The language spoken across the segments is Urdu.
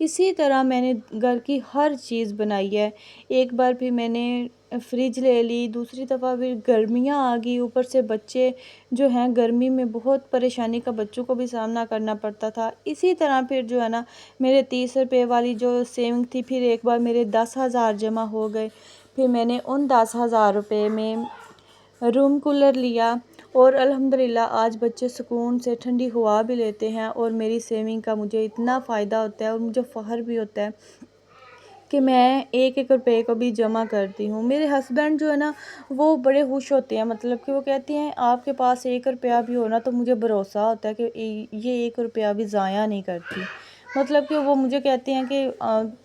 اسی طرح میں نے گھر کی ہر چیز بنائی ہے۔ ایک بار پھر میں نے فریج لے لی، دوسری دفعہ پھر گرمیاں آ گئی، اوپر سے بچے جو ہیں گرمی میں بہت پریشانی کا بچوں کو بھی سامنا کرنا پڑتا تھا۔ اسی طرح پھر جو ہے نا میرے 30 روپے والی جو سیونگ تھی، پھر ایک بار میرے 10,000 جمع ہو گئے۔ پھر میں نے ان 10,000 روپے میں روم کولر لیا، اور الحمدللہ آج بچے سکون سے ٹھنڈی ہوا بھی لیتے ہیں، اور میری سیونگ کا مجھے اتنا فائدہ ہوتا ہے اور مجھے فخر بھی ہوتا ہے کہ میں 1-1 روپے کو بھی جمع کرتی ہوں۔ میرے ہسبینڈ جو ہے نا وہ بڑے خوش ہوتے ہیں، مطلب کہ وہ کہتے ہیں آپ کے پاس 1 روپیہ بھی ہونا تو مجھے بھروسہ ہوتا ہے کہ یہ 1 روپیہ بھی ضائع نہیں کرتی۔ مطلب کہ وہ مجھے کہتے ہیں کہ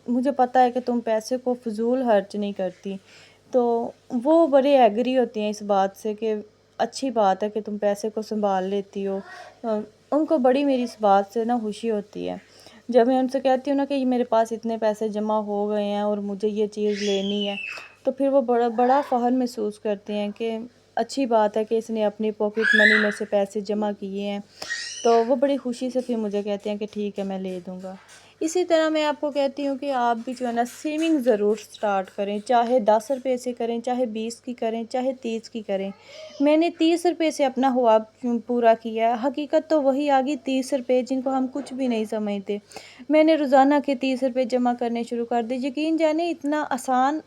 مجھے پتہ ہے کہ تم پیسے کو فضول خرچ نہیں کرتی، تو وہ بڑے ایگری ہوتے ہیں اس بات سے کہ اچھی بات ہے کہ تم پیسے کو سنبھال لیتی ہو۔ ان کو بڑی میری اس بات سے نا خوشی ہوتی ہے جب میں ان سے کہتی ہوں نا کہ یہ میرے پاس اتنے پیسے جمع ہو گئے ہیں اور مجھے یہ چیز لینی ہے، تو پھر وہ بڑا فخر محسوس کرتے ہیں کہ اچھی بات ہے کہ اس نے اپنی پاکٹ منی میں سے پیسے جمع کیے ہیں، تو وہ بڑی خوشی سے پھر مجھے کہتے ہیں کہ ٹھیک ہے میں لے دوں گا۔ اسی طرح میں آپ کو کہتی ہوں کہ آپ بھی جو ہے نا سیونگ ضرور سٹارٹ کریں، چاہے 10 روپے سے کریں، چاہے 20 کی کریں، چاہے 30 کی کریں۔ میں نے 30 روپے سے اپنا خواب پورا کیا ہے، حقیقت تو وہی آگی 30 روپے جن کو ہم کچھ بھی نہیں سمجھتے۔ میں نے روزانہ کے 30 روپے جمع کرنے شروع کر دی۔ یقین جانیں اتنا آسان،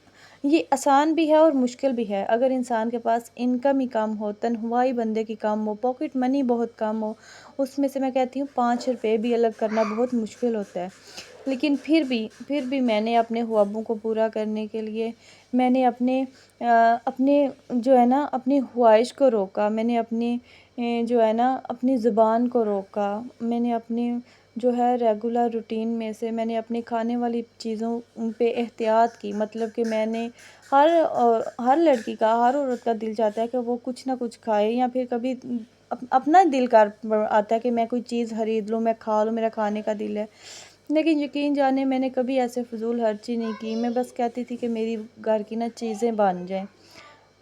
یہ آسان بھی ہے اور مشکل بھی ہے۔ اگر انسان کے پاس انکم ہی کم ہو، تنخواہ بندے کی کم ہو، پاکٹ منی بہت کم ہو، اس میں سے میں کہتی ہوں 5 روپے بھی الگ کرنا بہت مشکل ہوتا ہے، لیکن پھر بھی میں نے اپنے خوابوں کو پورا کرنے کے لیے میں نے اپنے جو ہے نا اپنی خواہش کو روکا، میں نے اپنی جو ہے نا اپنی زبان کو روکا، میں نے اپنی جو ہے ریگولر روٹین میں سے میں نے اپنی کھانے والی چیزوں پہ احتیاط کی۔ مطلب کہ میں نے ہر لڑکی کا، ہر عورت کا دل چاہتا ہے کہ وہ کچھ نہ کچھ کھائے، یا پھر کبھی اپنا دل کر آتا ہے کہ میں کوئی چیز خرید لوں، میں کھا لوں، میرا کھانے کا دل ہے۔ لیکن یقین جانے میں نے کبھی ایسے فضول خرچی نہیں کی، میں بس کہتی تھی کہ میری گھر کی نا چیزیں بن جائیں،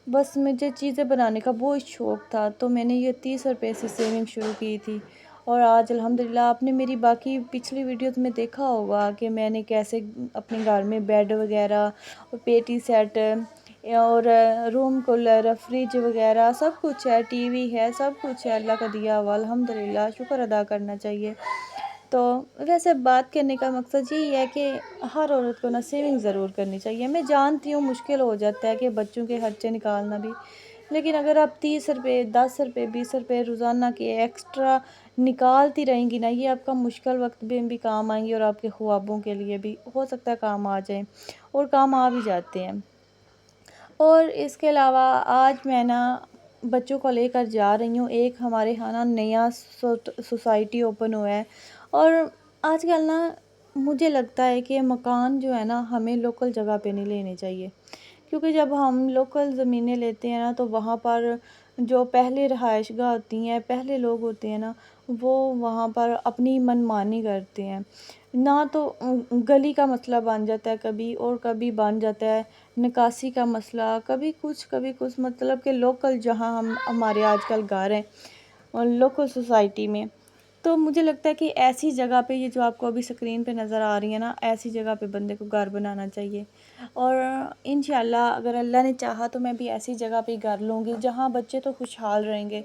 بس مجھے چیزیں بنانے کا بہت شوق تھا، تو میں نے یہ 30 روپے سے سیونگ شروع کی تھی۔ اور آج الحمدللہ آپ نے میری باقی پچھلی ویڈیوز میں دیکھا ہوگا کہ میں نے کیسے اپنے گھر میں بیڈ وغیرہ، پیٹی سیٹ اور روم کولر، فریج وغیرہ سب کچھ ہے، ٹی وی ہے، سب کچھ ہے اللہ کا دیا ہوا، الحمدللہ شکر ادا کرنا چاہیے۔ تو ویسے بات کرنے کا مقصد یہی ہے کہ ہر عورت کو نا سیونگ ضرور کرنی چاہیے۔ میں جانتی ہوں مشکل ہو جاتا ہے کہ بچوں کے خرچے نکالنا بھی، لیکن اگر آپ 30 روپے، 10 روپے، 20 روپے روزانہ کے ایکسٹرا نکالتی رہیں گی نا، یہ آپ کا مشکل وقت میں بھی کام آئیں گی، اور آپ کے خوابوں کے لیے بھی ہو سکتا ہے کام آ جائیں، اور کام آ بھی جاتے ہیں۔ اور اس کے علاوہ آج میں نا بچوں کو لے کر جا رہی ہوں، ایک ہمارے یہاں نا نیا سوسائٹی اوپن ہوا ہے، اور آج کل نا مجھے لگتا ہے کہ مکان جو ہے نا ہمیں لوکل جگہ پہ نہیں لینے چاہیے، کیونکہ جب ہم لوکل زمینیں لیتے ہیں نا تو وہاں پر جو پہلے رہائش گاہ ہوتی ہیں، پہلے لوگ ہوتے ہیں نا، وہ وہاں پر اپنی من مانی کرتے ہیں، نہ تو گلی کا مسئلہ بن جاتا ہے کبھی، اور کبھی بن جاتا ہے نکاسی کا مسئلہ، کبھی کچھ مطلب کہ لوکل جہاں ہمارے آج کل گھر ہیں اور لوکل سوسائٹی میں، تو مجھے لگتا ہے کہ ایسی جگہ پہ، یہ جو آپ کو ابھی اسکرین پہ نظر آ رہی ہے نا، ایسی جگہ پہ بندے کو گھر بنانا چاہیے، اور انشاءاللہ اگر اللہ نے چاہا تو میں بھی ایسی جگہ پہ گھر لوں گی جہاں بچے تو خوشحال رہیں گے۔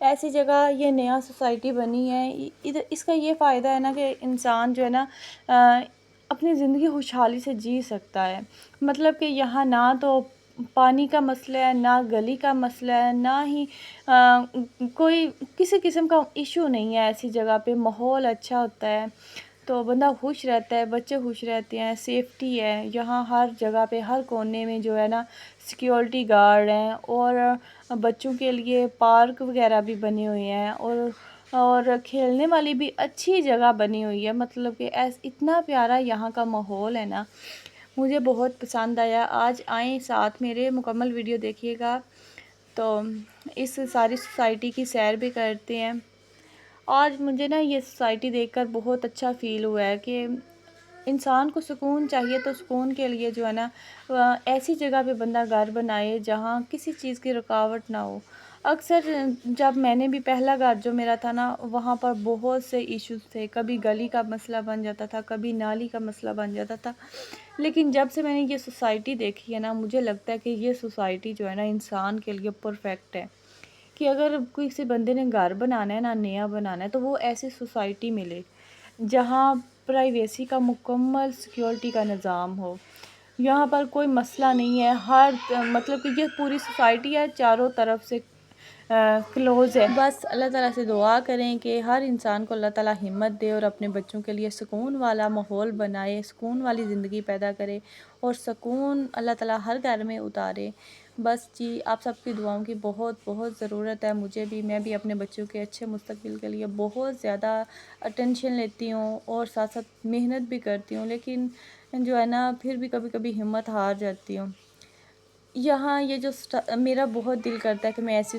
ایسی جگہ یہ نیا سوسائٹی بنی ہے، اس کا یہ فائدہ ہے نا کہ انسان جو ہے نا اپنی زندگی خوشحالی سے جی سکتا ہے، مطلب کہ یہاں نہ تو پانی کا مسئلہ ہے، نہ گلی کا مسئلہ ہے، نہ ہی کوئی کسی قسم کا ایشو نہیں ہے، ایسی جگہ پہ ماحول اچھا ہوتا ہے تو بندہ خوش رہتا ہے، بچے خوش رہتے ہیں، سیفٹی ہے یہاں ہر جگہ پہ، ہر کونے میں جو ہے نا سیکیورٹی گارڈ ہیں، اور بچوں کے لیے پارک وغیرہ بھی بنے ہوئے ہیں، اور کھیلنے والی بھی اچھی جگہ بنی ہوئی ہے، مطلب کہ اتنا پیارا یہاں کا ماحول ہے نا، مجھے بہت پسند آیا۔ آج آئیں ساتھ میرے مکمل ویڈیو دیکھیے گا، تو اس ساری سوسائٹی کی سیر بھی کرتے ہیں۔ آج مجھے نا یہ سوسائٹی دیکھ کر بہت اچھا فیل ہوا ہے کہ انسان کو سکون چاہیے، تو سکون کے لیے جو ہے نا ایسی جگہ پہ بندہ گھر بنائے جہاں کسی چیز کی رکاوٹ نہ ہو۔ اکثر جب میں نے بھی پہلا گھر جو میرا تھا نا، وہاں پر بہت سے ایشوز تھے، کبھی گلی کا مسئلہ بن جاتا تھا، کبھی نالی کا مسئلہ بن جاتا تھا، لیکن جب سے میں نے یہ سوسائٹی دیکھی ہے نا، مجھے لگتا ہے کہ یہ سوسائٹی جو ہے نا انسان کے لیے پرفیکٹ ہے، کہ اگر کسی بندے نے گھر بنانا ہے نا، نیا بنانا ہے، تو وہ ایسی سوسائٹی ملے جہاں پرائیویسی کا مکمل سیکیورٹی کا نظام ہو. یہاں پر کوئی مسئلہ نہیں ہے، مطلب کہ یہ پوری سوسائٹی ہے، چاروں طرف سے کلوز ہے. بس اللہ تعالیٰ سے دعا کریں کہ ہر انسان کو اللہ تعالیٰ ہمت دے اور اپنے بچوں کے لیے سکون والا ماحول بنائے، سکون والی زندگی پیدا کرے اور سکون اللہ تعالیٰ ہر گھر میں اتارے. بس جی، آپ سب کی دعاؤں کی بہت بہت ضرورت ہے. میں بھی اپنے بچوں کے اچھے مستقبل کے لیے بہت زیادہ اٹینشن لیتی ہوں اور ساتھ ساتھ محنت بھی کرتی ہوں، لیکن جو ہے نا پھر بھی کبھی کبھی ہمت ہار جاتی ہوں. یہاں یہ جو میرا بہت دل کرتا ہے کہ میں ایسی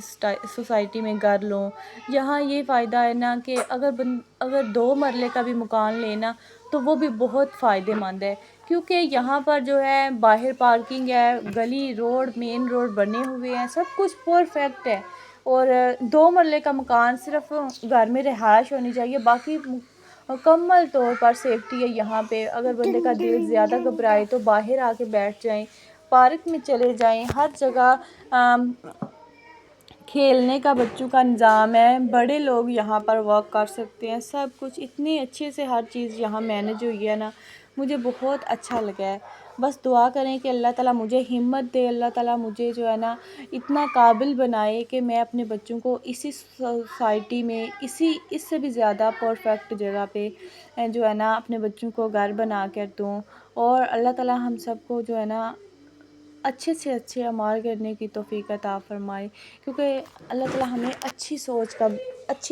سوسائٹی میں گھر لوں. یہاں یہ فائدہ ہے نا کہ اگر 2 مرلے کا بھی مکان لینا تو وہ بھی بہت فائدے مند ہے، کیونکہ یہاں پر جو ہے باہر پارکنگ ہے، گلی روڈ مین روڈ بنے ہوئے ہیں، سب کچھ پرفیکٹ ہے. اور 2 مرلے کا مکان صرف گھر میں رہائش ہونی چاہیے، باقی مکمل طور پر سیفٹی ہے یہاں پہ. اگر بندے کا دل زیادہ گھبرائے تو باہر آ کے بیٹھ جائیں، پارک میں چلے جائیں، ہر جگہ کھیلنے کا بچوں کا نظام ہے، بڑے لوگ یہاں پر ورک کر سکتے ہیں، سب کچھ اتنی اچھے سے ہر چیز یہاں مینیج ہوئی ہے نا، مجھے بہت اچھا لگا ہے. بس دعا کریں کہ اللہ تعالیٰ مجھے ہمت دے، اللہ تعالیٰ مجھے جو ہے نا اتنا قابل بنائے کہ میں اپنے بچوں کو اسی سوسائٹی میں اس سے بھی زیادہ پرفیکٹ جگہ پہ جو ہے نا اپنے بچوں کو گھر بنا کر دوں. اور اللہ تعالیٰ ہم سب کو جو ہے نا اچھے سے اچھے اعمال کرنے کی توفیق عطا فرمائے، کیونکہ اللہ تعالیٰ ہمیں اچھی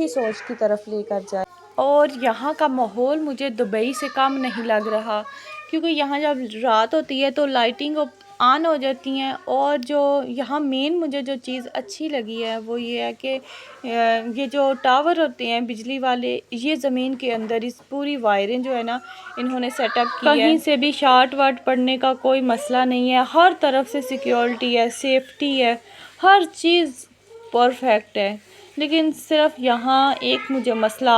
سوچ کی طرف لے کر جائے. اور یہاں کا ماحول مجھے دبئی سے کم نہیں لگ رہا، کیونکہ یہاں جب رات ہوتی ہے تو لائٹنگ آن ہو جاتی ہیں. اور جو یہاں مین مجھے جو چیز اچھی لگی ہے وہ یہ ہے کہ یہ جو ٹاور ہوتے ہیں بجلی والے، یہ زمین کے اندر اس پوری وائریں جو ہے نا انہوں نے سیٹ اپ کی ہے، کہیں سے بھی شارٹ واٹ پڑنے کا کوئی مسئلہ نہیں ہے، ہر طرف سے سیکیورٹی ہے، سیفٹی ہے، ہر چیز پرفیکٹ ہے. لیکن صرف یہاں ایک مجھے مسئلہ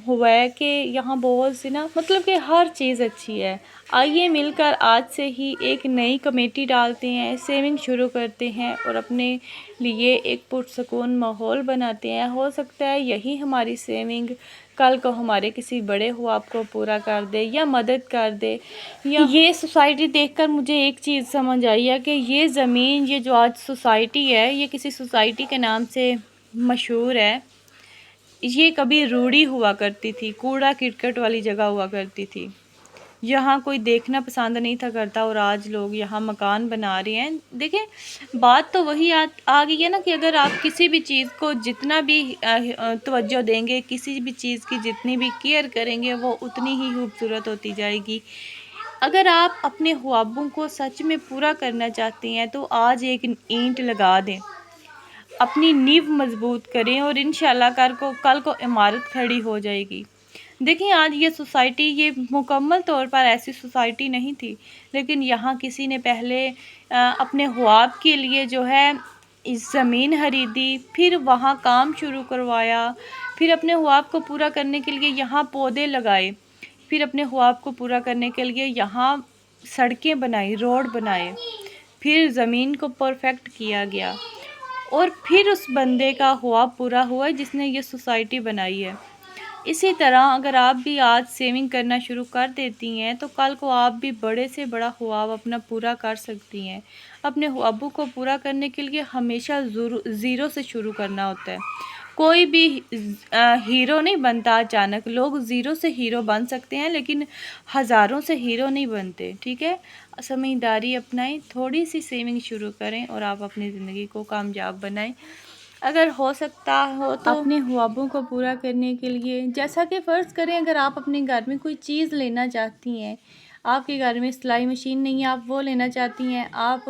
ہوا ہے کہ یہاں بہت سی نا مطلب کہ ہر چیز اچھی ہے. آئیے مل کر آج سے ہی ایک نئی کمیٹی ڈالتے ہیں، سیونگ شروع کرتے ہیں اور اپنے لیے ایک پرسکون ماحول بناتے ہیں. ہو سکتا ہے یہی ہماری سیونگ کل کو ہمارے کسی بڑے خواب کو پورا کر دے یا مدد کر دے. یہ سوسائٹی دیکھ کر مجھے ایک چیز سمجھ آئی ہے کہ یہ زمین، یہ جو آج سوسائٹی ہے، یہ کسی سوسائٹی کے نام سے مشہور ہے. یہ کبھی روڑی ہوا کرتی تھی، کوڑا کرکٹ والی جگہ ہوا کرتی تھی، یہاں کوئی دیکھنا پسند نہیں تھا کرتا، اور آج لوگ یہاں مکان بنا رہے ہیں. دیکھیں بات تو وہی آ گئی ہے نا کہ اگر آپ کسی بھی چیز کو جتنا بھی توجہ دیں گے، کسی بھی چیز کی جتنی بھی کیئر کریں گے، وہ اتنی ہی خوبصورت ہوتی جائے گی. اگر آپ اپنے خوابوں کو سچ میں پورا کرنا چاہتے ہیں تو آج ایک اینٹ لگا دیں، اپنی نیو مضبوط کریں اور انشاءاللہ کل کو عمارت کھڑی ہو جائے گی. دیکھیں آج یہ سوسائٹی، یہ مکمل طور پر ایسی سوسائٹی نہیں تھی، لیکن یہاں کسی نے پہلے اپنے خواب کے لیے جو ہے زمین خریدی، پھر وہاں کام شروع کروایا، پھر اپنے خواب کو پورا کرنے کے لیے یہاں پودے لگائے، پھر اپنے خواب کو پورا کرنے کے لیے یہاں سڑکیں بنائی، روڈ بنائے، پھر زمین کو پرفیکٹ کیا گیا، اور پھر اس بندے کا خواب پورا ہوا جس نے یہ سوسائٹی بنائی ہے. اسی طرح اگر آپ بھی آج سیونگ کرنا شروع کر دیتی ہیں تو کل کو آپ بھی بڑے سے بڑا خواب اپنا پورا کر سکتی ہیں. اپنے خوابوں کو پورا کرنے کے لیے ہمیشہ زیرو سے شروع کرنا ہوتا ہے. کوئی بھی ہیرو نہیں بنتا اچانک، لوگ زیرو سے ہیرو بن سکتے ہیں لیکن ہزاروں سے ہیرو نہیں بنتے. ٹھیک ہے، سمجھداری اپنائیں، تھوڑی سی سیونگ شروع کریں اور آپ اپنی زندگی کو کامیاب بنائیں. اگر ہو سکتا ہو تو اپنے خوابوں کو پورا کرنے کے لیے، جیسا کہ فرض کریں اگر آپ اپنے گھر میں کوئی چیز لینا چاہتی ہیں، آپ کے گھر میں سلائی مشین نہیں ہے، آپ وہ لینا چاہتی ہیں، آپ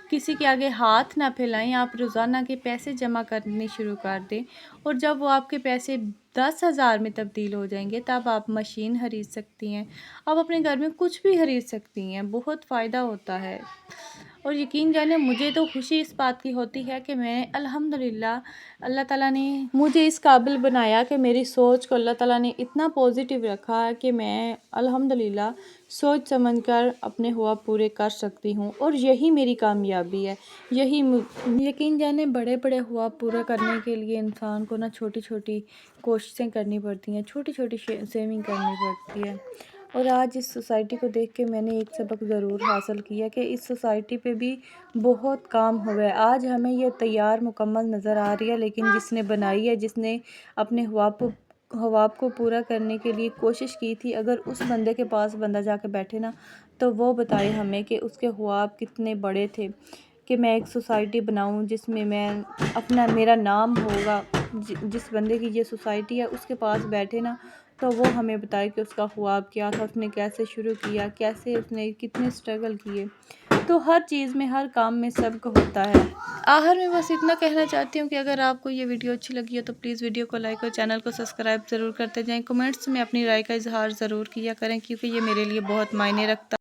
کسی کے آگے ہاتھ نہ پھیلائیں، آپ روزانہ کے پیسے جمع کرنے شروع کر دیں، اور جب وہ آپ کے پیسے 10,000 میں تبدیل ہو جائیں گے تب آپ مشین خرید سکتی ہیں. آپ اپنے گھر میں کچھ بھی خرید سکتی ہیں، بہت فائدہ ہوتا ہے. اور یقین جانے مجھے تو خوشی اس بات کی ہوتی ہے کہ میں الحمدللہ اللہ تعالیٰ نے مجھے اس قابل بنایا کہ میری سوچ کو اللہ تعالیٰ نے اتنا پازیٹیو رکھا ہے کہ میں الحمدللہ سوچ سمجھ کر اپنے خواب پورے کر سکتی ہوں، اور یہی میری کامیابی ہے۔ یقین جانے بڑے بڑے خواب پورا کرنے کے لیے انسان کو چھوٹی چھوٹی کوششیں کرنی پڑتی ہیں، چھوٹی چھوٹی سیونگ کرنی پڑتی ہے۔ اور آج اس سوسائٹی کو دیکھ کے میں نے ایک سبق ضرور حاصل کیا کہ اس سوسائٹی پہ بھی بہت کام ہوا ہے۔ آج ہمیں یہ تیار مکمل نظر آ رہی ہے، لیکن جس نے بنائی ہے، جس نے اپنے خواب کو پورا کرنے کے لیے کوشش کی تھی، اگر اس بندے کے پاس بندہ جا کے بیٹھے تو وہ بتائے ہمیں کہ اس کے خواب کتنے بڑے تھے، کہ میں ایک سوسائٹی بناؤں جس میں میرا نام ہوگا۔ جس بندے کی یہ سوسائٹی ہے اس کے پاس بیٹھے تو وہ ہمیں بتائے کہ اس کا خواب کیا تھا، اس نے کیسے شروع کیا، کیسے اس نے کتنے سٹرگل کیے۔ تو ہر چیز میں، ہر کام میں سبق ہوتا ہے۔ آخر میں بس اتنا کہنا چاہتی ہوں کہ اگر آپ کو یہ ویڈیو اچھی لگی ہے تو پلیز ویڈیو کو لائک اور چینل کو سبسکرائب ضرور کرتے جائیں۔ کمنٹس میں اپنی رائے کا اظہار ضرور کیا کریں، کیونکہ یہ میرے لیے بہت معنی رکھتا ہے۔